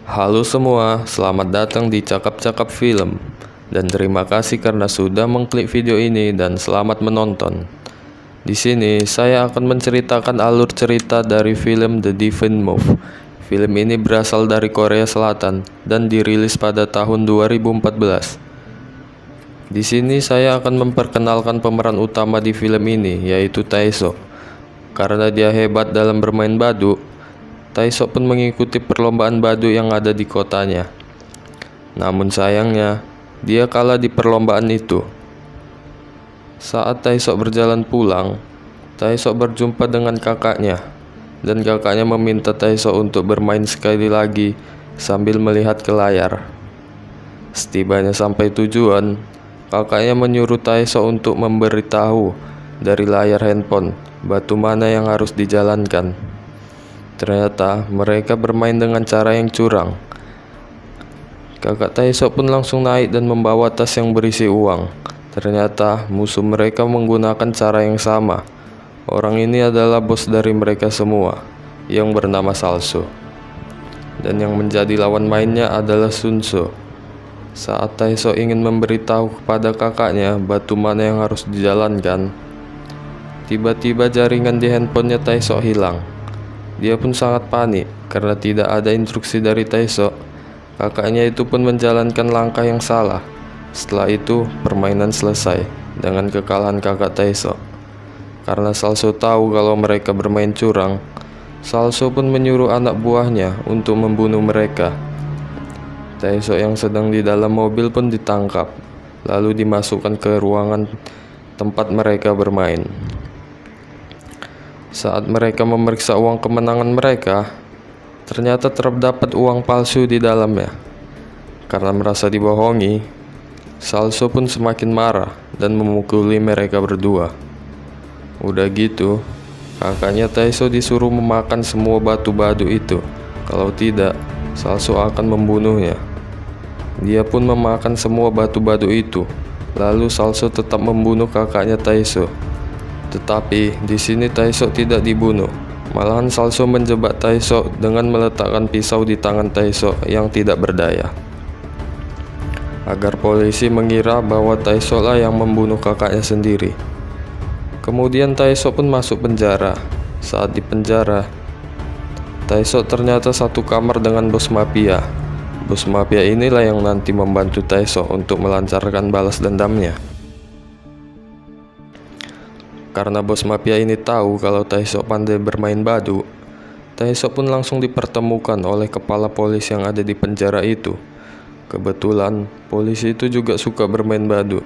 Halo semua, selamat datang di Cakap-Cakap Film. Dan terima kasih karena sudah mengklik video ini dan selamat menonton. Di sini saya akan menceritakan alur cerita dari film The Divine Move. Film ini berasal dari Korea Selatan dan dirilis pada tahun 2014. Di sini saya akan memperkenalkan pemeran utama di film ini, yaitu Tae-soo. Karena dia hebat dalam bermain badu, Tae-soo pun mengikuti perlombaan badu yang ada di kotanya. Namun sayangnya, dia kalah di perlombaan itu. Saat Tae-soo berjalan pulang, Tae-soo berjumpa dengan kakaknya, dan kakaknya meminta Tae-soo untuk bermain sekali lagi sambil melihat ke layar. Setibanya sampai tujuan, kakaknya menyuruh Tae-soo untuk memberitahu dari layar handphone batu mana yang harus dijalankan. Ternyata mereka bermain dengan cara yang curang. Kakak Tae-soo pun langsung naik dan membawa tas yang berisi uang. Ternyata musuh mereka menggunakan cara yang sama. Orang ini adalah bos dari mereka semua, yang bernama Salso. Dan yang menjadi lawan mainnya adalah Sunso. Saat Tae-soo ingin memberitahu kepada kakaknya batu mana yang harus dijalankan, tiba-tiba jaringan di handphonenya Tae-soo hilang. Dia pun sangat panik karena tidak ada instruksi dari Tae-soo. Kakaknya itu pun menjalankan langkah yang salah. Setelah itu, permainan selesai dengan kekalahan kakak Tae-soo. Karena Salso tahu kalau mereka bermain curang, Salso pun menyuruh anak buahnya untuk membunuh mereka. Tae-soo yang sedang di dalam mobil pun ditangkap, lalu dimasukkan ke ruangan tempat mereka bermain. Saat mereka memeriksa uang kemenangan mereka, ternyata terdapat uang palsu di dalamnya. Karena merasa dibohongi, Salso pun semakin marah dan memukuli mereka berdua. Udah gitu, kakaknya Tae-soo disuruh memakan semua batu badu itu. Kalau tidak, Salso akan membunuhnya. Dia pun memakan semua batu badu itu. Lalu Salso tetap membunuh kakaknya Tae-soo. Tetapi di sini Tae-soo tidak dibunuh. Malahan Salso menjebak Tae-soo dengan meletakkan pisau di tangan Tae-soo yang tidak berdaya, agar polisi mengira bahwa Tae-soo lah yang membunuh kakaknya sendiri. Kemudian Tae-soo pun masuk penjara. Saat di penjara, Tae-soo ternyata satu kamar dengan bos mafia. Bos mafia inilah yang nanti membantu Tae-soo untuk melancarkan balas dendamnya. Karena bos mafia ini tahu kalau Tae-soo pandai bermain badu, Tae-soo pun langsung dipertemukan oleh kepala polisi yang ada di penjara itu. Kebetulan, polisi itu juga suka bermain badu.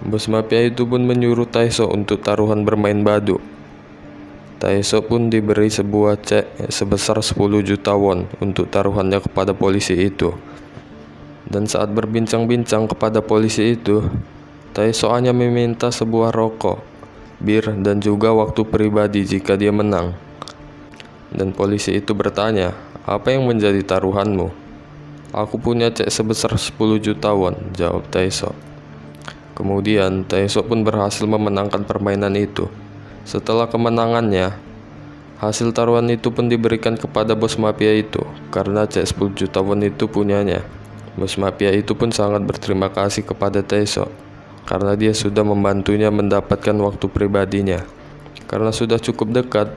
Bos mafia itu pun menyuruh Tae-soo untuk taruhan bermain badu. Tae-soo pun diberi sebuah cek sebesar 10 juta won untuk taruhannya kepada polisi itu. Dan saat berbincang-bincang kepada polisi itu, Tae-soo hanya meminta sebuah rokok, bir, dan juga waktu pribadi jika dia menang. Dan polisi itu bertanya, "Apa yang menjadi taruhanmu?" "Aku punya cek sebesar 10 juta won," jawab Tae-soo. Kemudian Tae-soo pun berhasil memenangkan permainan itu. Setelah kemenangannya, hasil taruhan itu pun diberikan kepada bos mafia itu, karena cek 10 juta won itu punyanya. Bos mafia itu pun sangat berterima kasih kepada Tae-soo karena dia sudah membantunya mendapatkan waktu pribadinya. Karena sudah cukup dekat,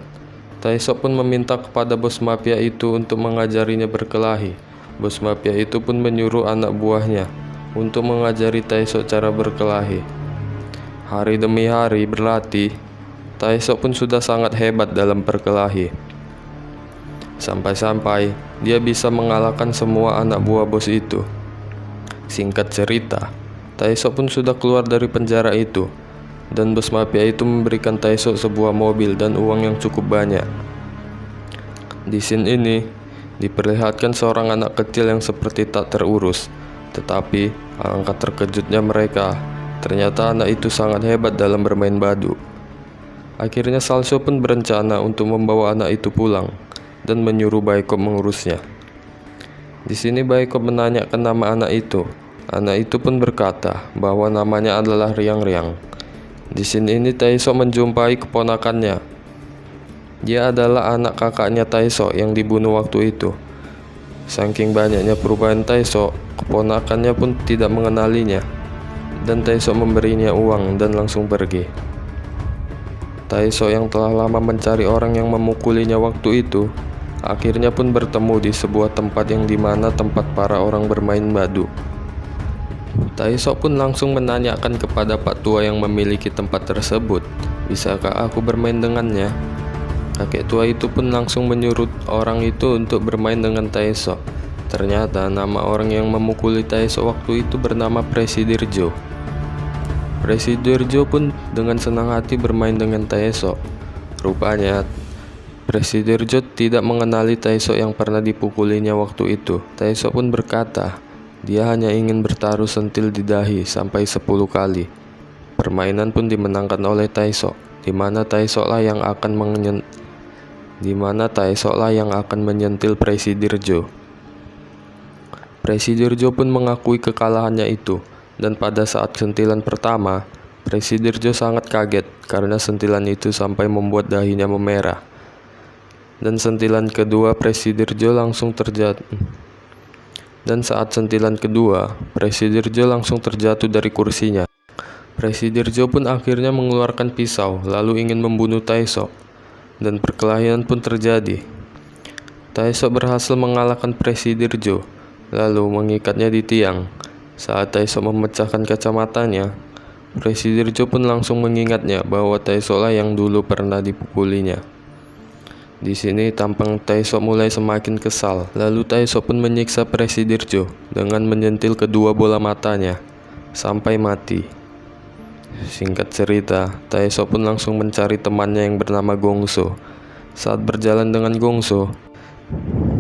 Tae-soo pun meminta kepada bos mafia itu untuk mengajarinya berkelahi. Bos mafia itu pun menyuruh anak buahnya untuk mengajari Tae-soo cara berkelahi. Hari demi hari berlatih, Tae-soo pun sudah sangat hebat dalam berkelahi. Sampai-sampai dia bisa mengalahkan semua anak buah bos itu. Singkat cerita, Tae-soo pun sudah keluar dari penjara itu, dan bos mafia itu memberikan Tae-soo sebuah mobil dan uang yang cukup banyak. Di scene ini, diperlihatkan seorang anak kecil yang seperti tak terurus, tetapi alangkah terkejutnya mereka, ternyata anak itu sangat hebat dalam bermain badu. Akhirnya Salso pun berencana untuk membawa anak itu pulang, dan menyuruh Baekop mengurusnya. Di sini Baekop menanyakan nama anak itu. Anak itu pun berkata bahwa namanya adalah Riang-Riang. Di sini Tae-soo menjumpai keponakannya. Dia adalah anak kakaknya Tae-soo yang dibunuh waktu itu. Saking banyaknya perubahan Taesok, keponakannya pun tidak mengenalinya, dan Taesok memberinya uang dan langsung pergi. Taesok yang telah lama mencari orang yang memukulinya waktu itu, akhirnya pun bertemu di sebuah tempat yang dimana tempat para orang bermain badu. Taesok pun langsung menanyakan kepada Pak Tua yang memiliki tempat tersebut, "Bisakah aku bermain dengannya?" Kakek tua itu pun langsung menyuruh orang itu untuk bermain dengan Taesok. Ternyata nama orang yang memukuli Taesok waktu itu bernama Presidirjo. Presidirjo pun dengan senang hati bermain dengan Taesok. Rupanya Presidirjo tidak mengenali Taesok yang pernah dipukulinya waktu itu. Taesok pun berkata, dia hanya ingin bertaruh sentil di dahi sampai 10 kali. Permainan pun dimenangkan oleh Taesok, di mana Taesoklah yang akan menyentil Presidirjo. Presidirjo pun mengakui kekalahannya itu, dan pada saat sentilan pertama, Presidirjo sangat kaget karena sentilan itu sampai membuat dahinya memerah. Dan sentilan kedua Presidirjo langsung terjatuh. Dan saat sentilan kedua, Presidirjo langsung terjatuh dari kursinya. Presidirjo pun akhirnya mengeluarkan pisau lalu ingin membunuh Taesok, dan perkelahian pun terjadi. Taesok berhasil mengalahkan Presidirjo, lalu mengikatnya di tiang. Saat Taesok memecahkan kacamatanya, Presidirjo pun langsung mengingatnya bahwa Taesoklah yang dulu pernah dipukulinya. Di sini tampang Taesok mulai semakin kesal, lalu Taesok pun menyiksa Presidirjo dengan menyentil kedua bola matanya sampai mati. Singkat cerita, Taesok pun langsung mencari temannya yang bernama Gongso. Saat berjalan dengan Gongso,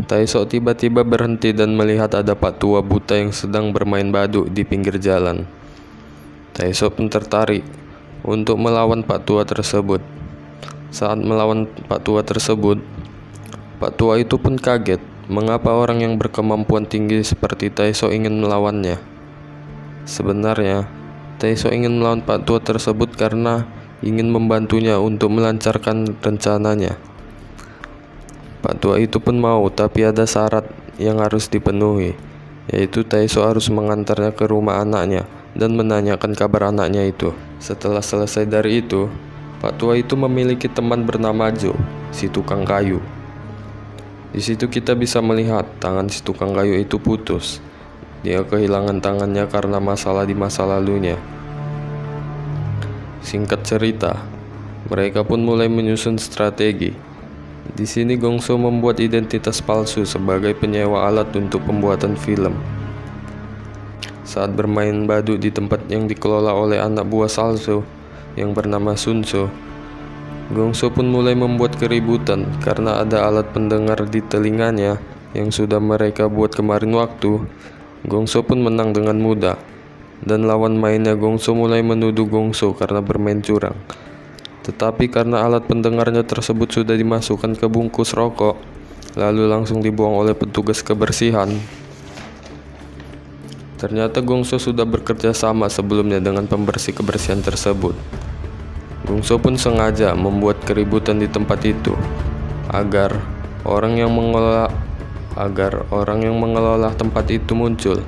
Taesok tiba-tiba berhenti dan melihat ada Pak Tua buta yang sedang bermain badu di pinggir jalan. Taesok pun tertarik untuk melawan Pak Tua tersebut. Saat melawan Pak Tua tersebut, Pak Tua itu pun kaget mengapa orang yang berkemampuan tinggi seperti Taesok ingin melawannya. Sebenarnya, Taesok ingin melawan Pak Tua tersebut karena ingin membantunya untuk melancarkan rencananya. Pak Tua itu pun mau, tapi ada syarat yang harus dipenuhi, yaitu Taesok harus mengantarnya ke rumah anaknya dan menanyakan kabar anaknya itu. Setelah selesai dari itu, Pak Tua itu memiliki teman bernama Jo, si tukang kayu. Di situ kita bisa melihat tangan si tukang kayu itu putus. Dia kehilangan tangannya karena masalah di masa lalunya. Singkat cerita, mereka pun mulai menyusun strategi. Di sini Gongso membuat identitas palsu sebagai penyewa alat untuk pembuatan film. Saat bermain badu di tempat yang dikelola oleh anak buah Salso yang bernama Sunso, Gongso pun mulai membuat keributan karena ada alat pendengar di telinganya yang sudah mereka buat kemarin waktu. Gongso pun menang dengan mudah, dan lawan mainnya Gongso mulai menuduh Gongso karena bermain curang. Tetapi karena alat pendengarnya tersebut sudah dimasukkan ke bungkus rokok, lalu langsung dibuang oleh petugas kebersihan. Ternyata Gongso sudah bekerja sama sebelumnya dengan pembersih kebersihan tersebut. Gongso pun sengaja membuat keributan di tempat itu agar orang yang mengelola tempat itu muncul.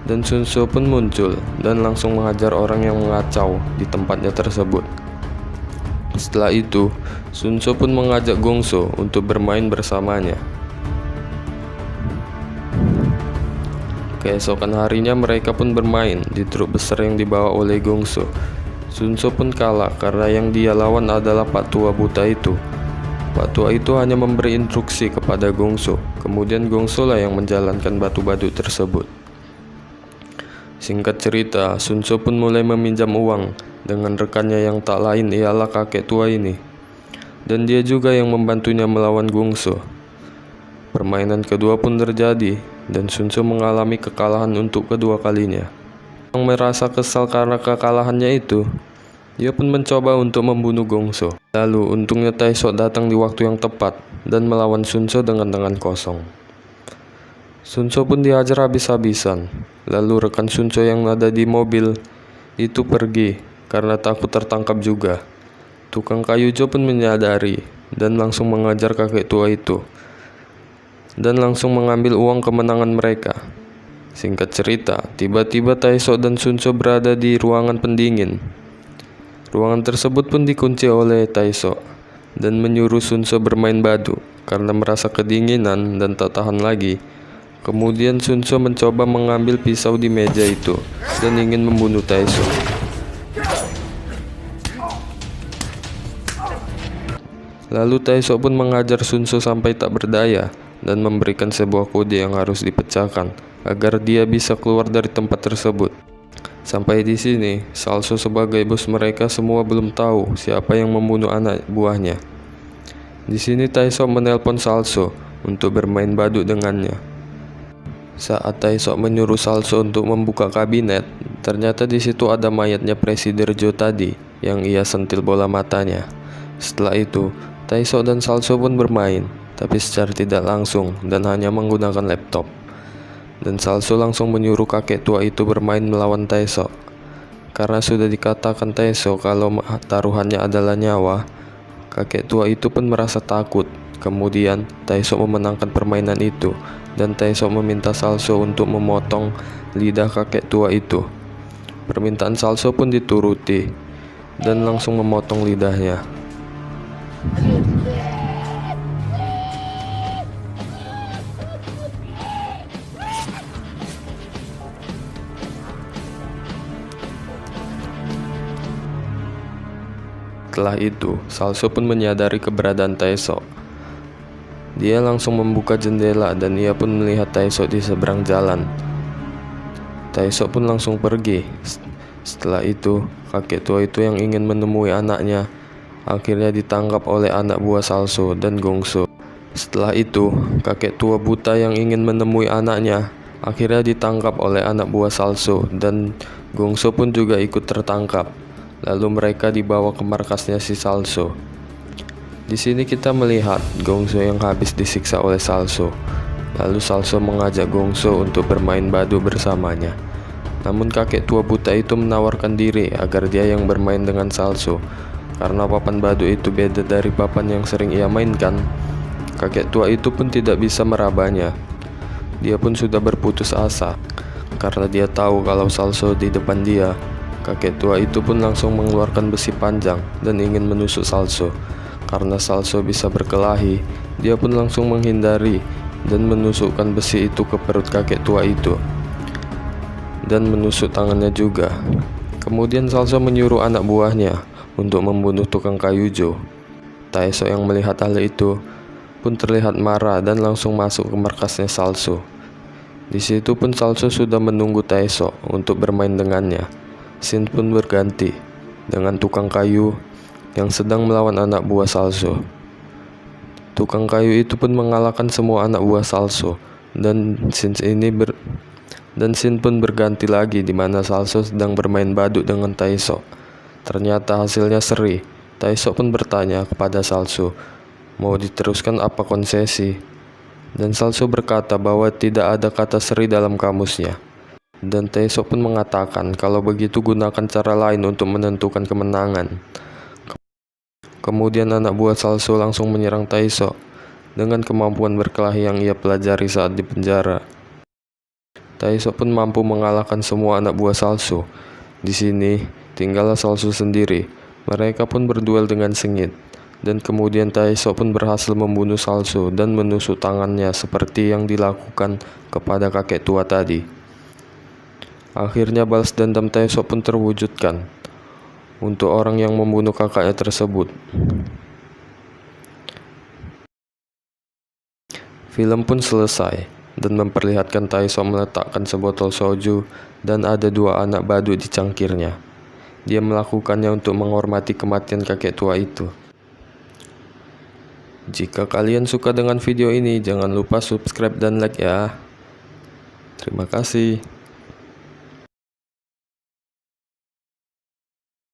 Dan Sunso pun muncul dan langsung menghajar orang yang mengacau di tempatnya tersebut. Setelah itu, Sunso pun mengajak Gongso untuk bermain bersamanya. Keesokan harinya mereka pun bermain di truk besar yang dibawa oleh Gongso. Sunso pun kalah karena yang dia lawan adalah Pak Tua buta itu. Pak Tua itu hanya memberi instruksi kepada Gongso, kemudian Gongso lah yang menjalankan batu-batu tersebut. Singkat cerita, Sunso pun mulai meminjam uang dengan rekannya yang tak lain ialah kakek tua ini, dan dia juga yang membantunya melawan Gongso. Permainan kedua pun terjadi, dan Sunso mengalami kekalahan untuk kedua kalinya. Yang merasa kesal karena kekalahannya itu, dia pun mencoba untuk membunuh Gongso. Lalu untungnya Taesok datang di waktu yang tepat dan melawan Sunso dengan tangan kosong. Sunso pun dihajar habis-habisan. Lalu rekan Sunso yang ada di mobil itu pergi karena takut tertangkap juga. Tukang kayu Jo pun menyadari dan langsung mengajar kakek tua itu. dan langsung mengambil uang kemenangan mereka. Singkat cerita, tiba-tiba Taesok dan Sunso berada di ruangan pendingin. Ruangan tersebut pun dikunci oleh Taesok dan menyuruh Sunso bermain badu karena merasa kedinginan dan tak tahan lagi. Kemudian Sunso mencoba mengambil pisau di meja itu dan ingin membunuh Taesok. Lalu Taesok pun mengajar Sunso sampai tak berdaya dan memberikan sebuah kode yang harus dipecahkan agar dia bisa keluar dari tempat tersebut. Sampai di sini, Salso sebagai bos mereka semua belum tahu siapa yang membunuh anak buahnya. Di sini Taesok menelpon Salso untuk bermain badut dengannya. Saat Taesok menyuruh Salso untuk membuka kabinet, ternyata di situ ada mayatnya Presiden Jo tadi yang ia sentil bola matanya. Setelah itu, Taesok dan Salso pun bermain, tapi secara tidak langsung dan hanya menggunakan laptop. Dan Salso langsung menyuruh kakek tua itu bermain melawan Taesok. Karena sudah dikatakan Taesok kalau taruhannya adalah nyawa, kakek tua itu pun merasa takut. Kemudian Taesok memenangkan permainan itu dan Taesok meminta Salso untuk memotong lidah kakek tua itu. Permintaan Salso pun dituruti dan langsung memotong lidahnya. Setelah itu, Salso pun menyadari keberadaan Taesok. Dia langsung membuka jendela dan ia pun melihat Taesok di seberang jalan. Taesok pun langsung pergi. Setelah itu, kakek tua itu yang ingin menemui anaknya akhirnya ditangkap oleh anak buah Salso dan Gongso. Setelah itu, kakek tua buta yang ingin menemui anaknya akhirnya ditangkap oleh anak buah Salso dan Gongso pun juga ikut tertangkap. Lalu mereka dibawa ke markasnya si Salso. Di sini kita melihat Gongso yang habis disiksa oleh Salso. Lalu Salso mengajak Gongso untuk bermain badu bersamanya. Namun kakek tua buta itu menawarkan diri agar dia yang bermain dengan Salso. Karena papan badu itu beda dari papan yang sering ia mainkan, kakek tua itu pun tidak bisa merabanya. Dia pun sudah berputus asa karena dia tahu kalau Salso di depan dia. Kakek tua itu pun langsung mengeluarkan besi panjang dan ingin menusuk Salso. Karena Salso bisa berkelahi, dia pun langsung menghindari dan menusukkan besi itu ke perut kakek tua itu dan menusuk tangannya juga. Kemudian Salso menyuruh anak buahnya untuk membunuh tukang kayu Jo. Taesok yang melihat hal itu pun terlihat marah dan langsung masuk ke markasnya Salso. Di situ pun Salso sudah menunggu Taesok untuk bermain dengannya. Scene pun berganti dengan tukang kayu yang sedang melawan anak buah Salso. Tukang kayu itu pun mengalahkan semua anak buah Salso dan scene pun berganti lagi di mana Salso sedang bermain badut dengan Taesok. Ternyata hasilnya seri. Taesok pun bertanya kepada Salso, mau diteruskan apa konsesi? Dan Salso berkata bahwa tidak ada kata seri dalam kamusnya. Dan Taesok pun mengatakan kalau begitu gunakan cara lain untuk menentukan kemenangan. Kemudian anak buah Salso langsung menyerang Taesok dengan kemampuan berkelahi yang ia pelajari saat di penjara. Taesok pun mampu mengalahkan semua anak buah Salso. Di sini tinggallah Salso sendiri. Mereka pun berduel dengan sengit. Dan kemudian Taesok pun berhasil membunuh Salso dan menusuk tangannya seperti yang dilakukan kepada kakek tua tadi. Akhirnya balas dendam Taesok pun terwujudkan untuk orang yang membunuh kakaknya tersebut. Film pun selesai dan memperlihatkan Taesok meletakkan sebotol soju dan ada 2 anak badut di cangkirnya. Dia melakukannya untuk menghormati kematian kakek tua itu. Jika kalian suka dengan video ini, jangan lupa subscribe dan like ya. Terima kasih.